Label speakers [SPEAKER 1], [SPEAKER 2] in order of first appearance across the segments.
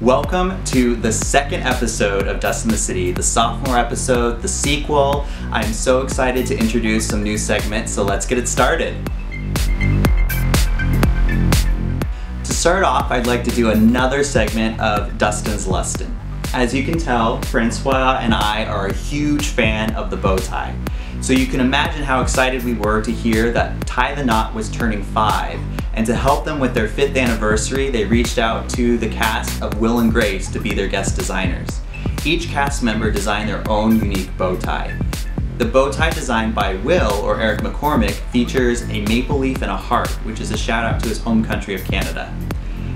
[SPEAKER 1] Welcome to the second episode of Dust in the City, the sophomore episode, the sequel. I'm so excited to introduce some new segments, so let's get it started. To start off, I'd like to do another segment of Dustin's Lustin. As you can tell, Francois and I are a huge fan of the bow tie. So you can imagine how excited we were to hear that Tie the Knot was turning 5, and to help them with their 5th anniversary, they reached out to the cast of Will and Grace to be their guest designers. Each cast member designed their own unique bow tie. The bow tie designed by Will, or Eric McCormick, features a maple leaf and a heart, which is a shout out to his home country of Canada.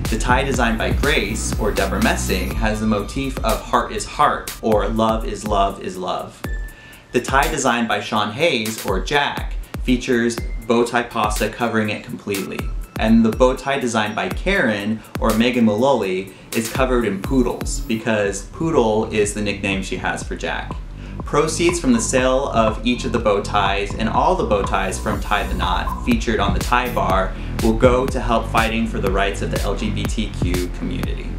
[SPEAKER 1] The tie designed by Grace, or Deborah Messing, has the motif of heart is heart, or love is love is love. The tie designed by Sean Hayes, or Jack, features bow tie pasta covering it completely. And the bow tie designed by Karen, or Megan Mullally, is covered in poodles, because Poodle is the nickname she has for Jack. Proceeds from the sale of each of the bow ties and all the bow ties from Tie the Knot featured on the tie bar will go to help fighting for the rights of the LGBTQ community.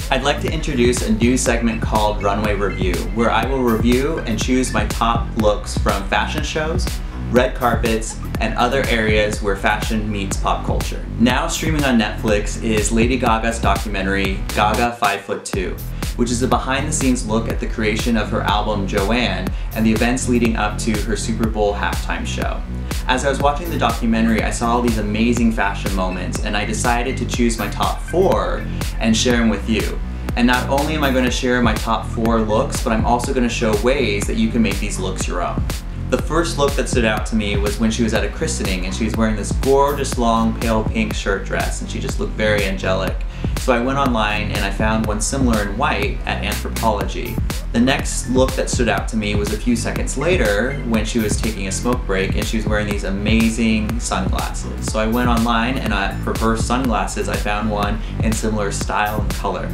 [SPEAKER 1] I'd like to introduce a new segment called Runway Review, where I will review and choose my top looks from fashion shows, red carpets, and other areas where fashion meets pop culture. Now streaming on Netflix is Lady Gaga's documentary, Gaga 5'2", which is a behind-the-scenes look at the creation of her album Joanne and the events leading up to her Super Bowl halftime show. As I was watching the documentary, I saw all these amazing fashion moments, and I decided to choose my top 4 and share them with you. And not only am I going to share my top 4 looks, but I'm also going to show ways that you can make these looks your own. The first look that stood out to me was when she was at a christening and she was wearing this gorgeous long pale pink shirt dress, and she just looked very angelic. So I went online and I found one similar in white at Anthropologie. The next look that stood out to me was a few seconds later when she was taking a smoke break and she was wearing these amazing sunglasses. So I went online and for her sunglasses I found one in similar style and color.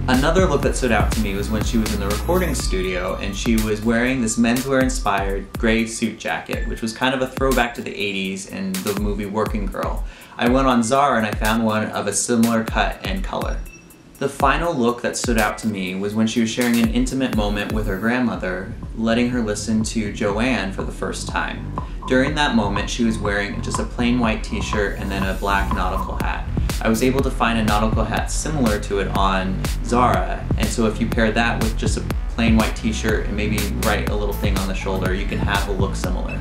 [SPEAKER 1] Another look that stood out to me was when she was in the recording studio and she was wearing this menswear inspired gray suit jacket, which was kind of a throwback to the 80s in the movie Working Girl. I went on Zara and I found one of a similar cut and color. The final look that stood out to me was when she was sharing an intimate moment with her grandmother, letting her listen to Joanne for the first time. During that moment, she was wearing just a plain white t-shirt and then a black nautical hat. I was able to find a nautical hat similar to it on Zara, and so if you pair that with just a plain white t-shirt and maybe write a little thing on the shoulder, you can have a look similar.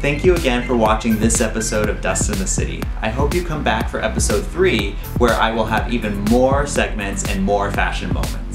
[SPEAKER 1] Thank you again for watching this episode of Dust in the City. I hope you come back for episode 3, where I will have even more segments and more fashion moments.